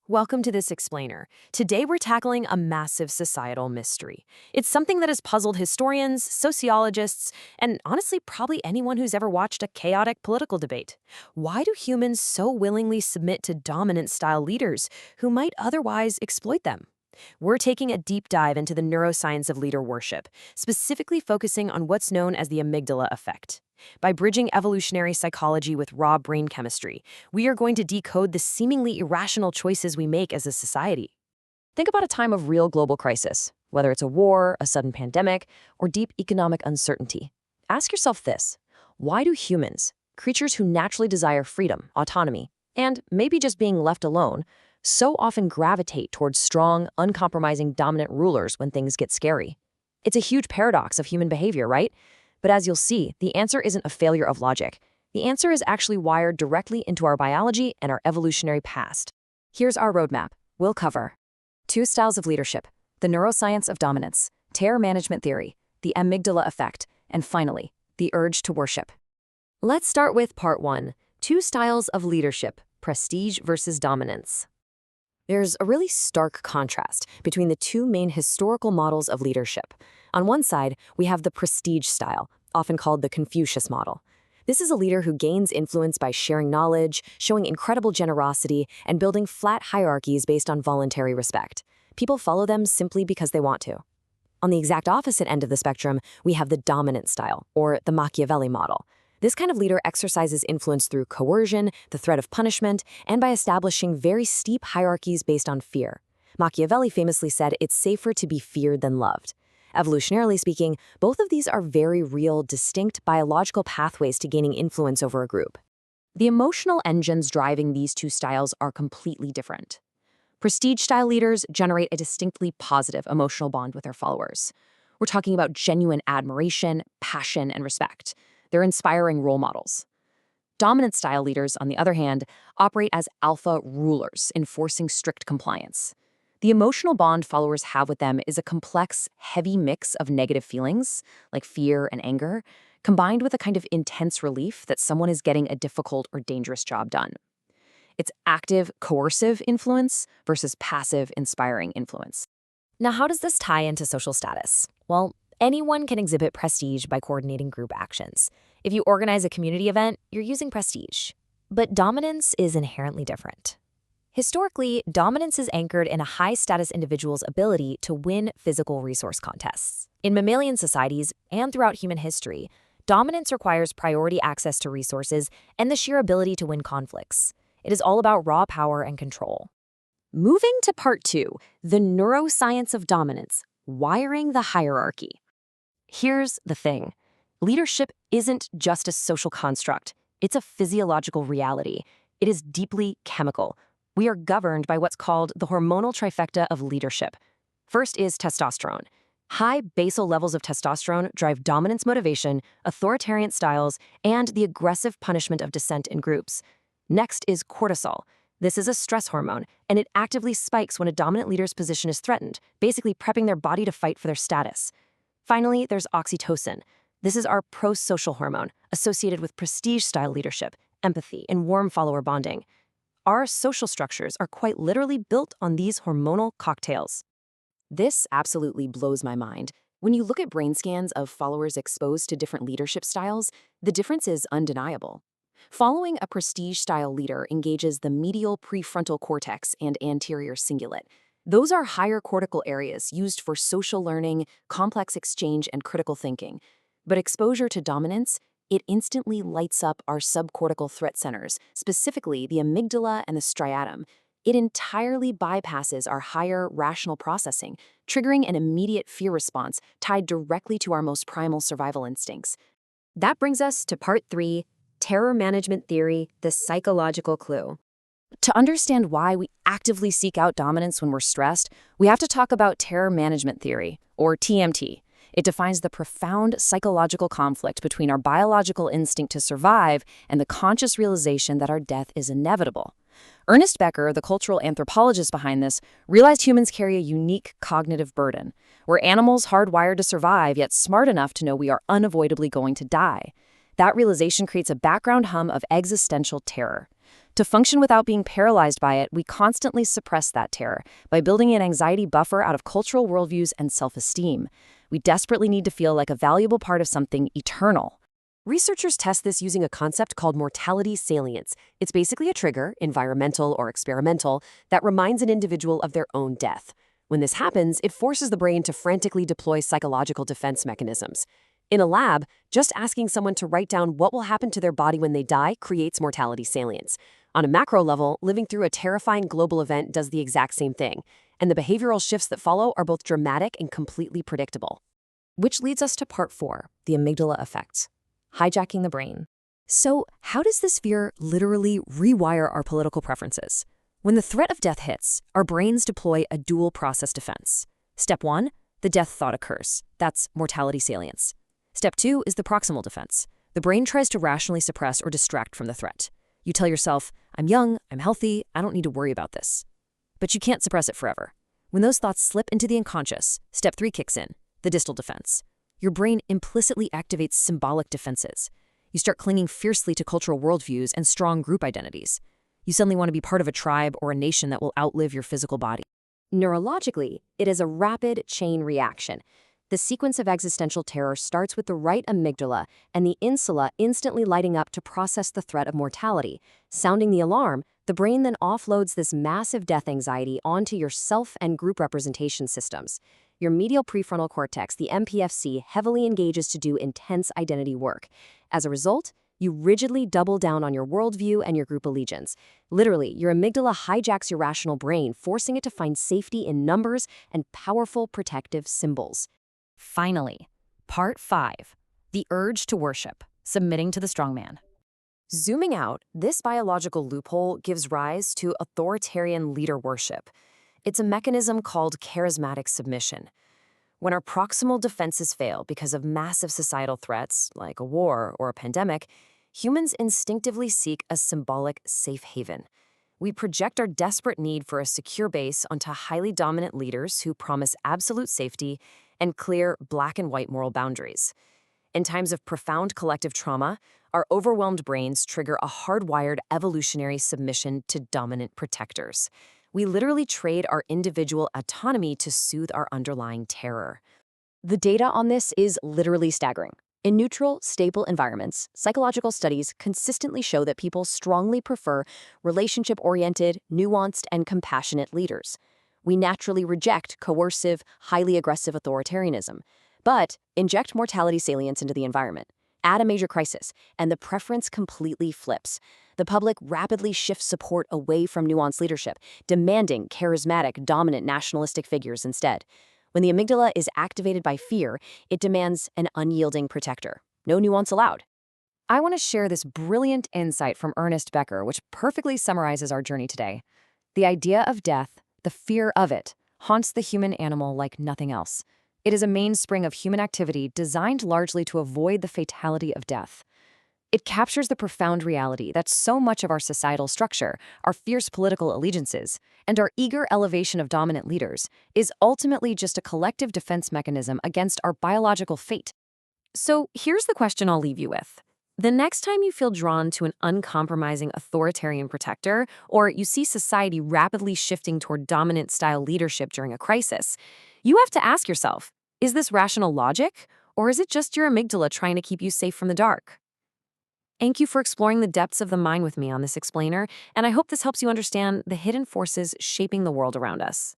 Welcome to this explainer. Today we're tackling a massive societal mystery. It's something that has puzzled historians, sociologists, and honestly probably anyone who's ever watched a chaotic political debate. Why do humans so willingly submit to dominant-style leaders who might otherwise exploit them? We're taking a deep dive into the neuroscience of leader worship, specifically focusing on what's known as the amygdala effect. By bridging evolutionary psychology with raw brain chemistry, we are going to decode the seemingly irrational choices we make as a society. Think about a time of real global crisis, whether it's a war, a sudden pandemic, or deep economic uncertainty. Ask yourself this: why do humans, creatures who naturally desire freedom, autonomy, and maybe just being left alone, so often gravitate towards strong, uncompromising dominant rulers when things get scary? It's a huge paradox of human behavior, right? But as you'll see, the answer isn't a failure of logic. The answer is actually wired directly into our biology and our evolutionary past. Here's our roadmap. We'll cover two styles of leadership: the neuroscience of dominance, terror management theory, the amygdala effect, and finally, the urge to worship. Let's start with part 1, two styles of leadership, prestige versus dominance. There's a really stark contrast between the two main historical models of leadership. On one side, we have the prestige style, often called the Confucius model. This is a leader who gains influence by sharing knowledge, showing incredible generosity, and building flat hierarchies based on voluntary respect. People follow them simply because they want to. On the exact opposite end of the spectrum, we have the dominant style, or the Machiavelli model. This kind of leader exercises influence through coercion, the threat of punishment, and by establishing very steep hierarchies based on fear. Machiavelli famously said it's safer to be feared than loved. Evolutionarily speaking, both of these are very real, distinct biological pathways to gaining influence over a group. The emotional engines driving these two styles are completely different. Prestige-style leaders generate a distinctly positive emotional bond with their followers. We're talking about genuine admiration, passion, and respect. They're inspiring role models. Dominant-style leaders, on the other hand, operate as alpha rulers, enforcing strict compliance. The emotional bond followers have with them is a complex, heavy mix of negative feelings, like fear and anger, combined with a kind of intense relief that someone is getting a difficult or dangerous job done. It's active, coercive influence versus passive, inspiring influence. Now, how does this tie into social status? Well, anyone can exhibit prestige by coordinating group actions. If you organize a community event, you're using prestige. But dominance is inherently different. Historically, dominance is anchored in a high-status individual's ability to win physical resource contests. In mammalian societies and throughout human history, dominance requires priority access to resources and the sheer ability to win conflicts. It is all about raw power and control. Moving to part 2, the neuroscience of dominance, wiring the hierarchy. Here's the thing. Leadership isn't just a social construct. It's a physiological reality. It is deeply chemical. We are governed by what's called the hormonal trifecta of leadership. First is testosterone. High basal levels of testosterone drive dominance motivation, authoritarian styles, and the aggressive punishment of dissent in groups. Next is cortisol. This is a stress hormone, and it actively spikes when a dominant leader's position is threatened, basically prepping their body to fight for their status. Finally, there's oxytocin. This is our pro-social hormone, associated with prestige-style leadership, empathy, and warm follower bonding. Our social structures are quite literally built on these hormonal cocktails. This absolutely blows my mind. When you look at brain scans of followers exposed to different leadership styles, the difference is undeniable. Following a prestige-style leader engages the medial prefrontal cortex and anterior cingulate. Those are higher cortical areas used for social learning, complex exchange, and critical thinking. But exposure to dominance, it instantly lights up our subcortical threat centers, specifically the amygdala and the striatum. It entirely bypasses our higher rational processing, triggering an immediate fear response tied directly to our most primal survival instincts. That brings us to part 3, terror management theory, the psychological clue. To understand why we actively seek out dominance when we're stressed, we have to talk about terror management theory, or TMT. It defines the profound psychological conflict between our biological instinct to survive and the conscious realization that our death is inevitable. Ernest Becker, the cultural anthropologist behind this, realized humans carry a unique cognitive burden. We're animals hardwired to survive, yet smart enough to know we are unavoidably going to die. That realization creates a background hum of existential terror. To function without being paralyzed by it, we constantly suppress that terror by building an anxiety buffer out of cultural worldviews and self-esteem. We desperately need to feel like a valuable part of something eternal. Researchers test this using a concept called mortality salience. It's basically a trigger, environmental or experimental, that reminds an individual of their own death. When this happens, it forces the brain to frantically deploy psychological defense mechanisms. In a lab, just asking someone to write down what will happen to their body when they die creates mortality salience. On a macro level, living through a terrifying global event does the exact same thing, and the behavioral shifts that follow are both dramatic and completely predictable. Which leads us to part 4, the amygdala effect, hijacking the brain. So, how does this fear literally rewire our political preferences? When the threat of death hits, our brains deploy a dual process defense. Step 1, the death thought occurs. That's mortality salience. Step 2 is the proximal defense. The brain tries to rationally suppress or distract from the threat. You tell yourself, I'm young, I'm healthy, I don't need to worry about this. But you can't suppress it forever. When those thoughts slip into the unconscious, step 3 kicks in, the distal defense. Your brain implicitly activates symbolic defenses. You start clinging fiercely to cultural worldviews and strong group identities. You suddenly want to be part of a tribe or a nation that will outlive your physical body. Neurologically, it is a rapid chain reaction. The sequence of existential terror starts with the right amygdala and the insula instantly lighting up to process the threat of mortality. Sounding the alarm, the brain then offloads this massive death anxiety onto your self and group representation systems. Your medial prefrontal cortex, the MPFC, heavily engages to do intense identity work. As a result, you rigidly double down on your worldview and your group allegiance. Literally, your amygdala hijacks your rational brain, forcing it to find safety in numbers and powerful protective symbols. Finally, part 5, the urge to worship, submitting to the strongman. Zooming out, this biological loophole gives rise to authoritarian leader worship. It's a mechanism called charismatic submission. When our proximal defenses fail because of massive societal threats, like a war or a pandemic, humans instinctively seek a symbolic safe haven. We project our desperate need for a secure base onto highly dominant leaders who promise absolute safety and clear black and white moral boundaries. In times of profound collective trauma, our overwhelmed brains trigger a hardwired evolutionary submission to dominant protectors. We literally trade our individual autonomy to soothe our underlying terror. The data on this is literally staggering. In neutral, stable environments, psychological studies consistently show that people strongly prefer relationship-oriented, nuanced, and compassionate leaders. We naturally reject coercive, highly aggressive authoritarianism. But inject mortality salience into the environment, add a major crisis, and the preference completely flips. The public rapidly shifts support away from nuanced leadership, demanding charismatic, dominant nationalistic figures instead. When the amygdala is activated by fear, it demands an unyielding protector. No nuance allowed. I want to share this brilliant insight from Ernest Becker, which perfectly summarizes our journey today. The idea of death, the fear of it, haunts the human animal like nothing else. It is a mainspring of human activity designed largely to avoid the fatality of death. It captures the profound reality that so much of our societal structure, our fierce political allegiances, and our eager elevation of dominant leaders is ultimately just a collective defense mechanism against our biological fate. So here's the question I'll leave you with. The next time you feel drawn to an uncompromising authoritarian protector, or you see society rapidly shifting toward dominant-style leadership during a crisis, you have to ask yourself, is this rational logic, or is it just your amygdala trying to keep you safe from the dark? Thank you for exploring the depths of the mind with me on this explainer, and I hope this helps you understand the hidden forces shaping the world around us.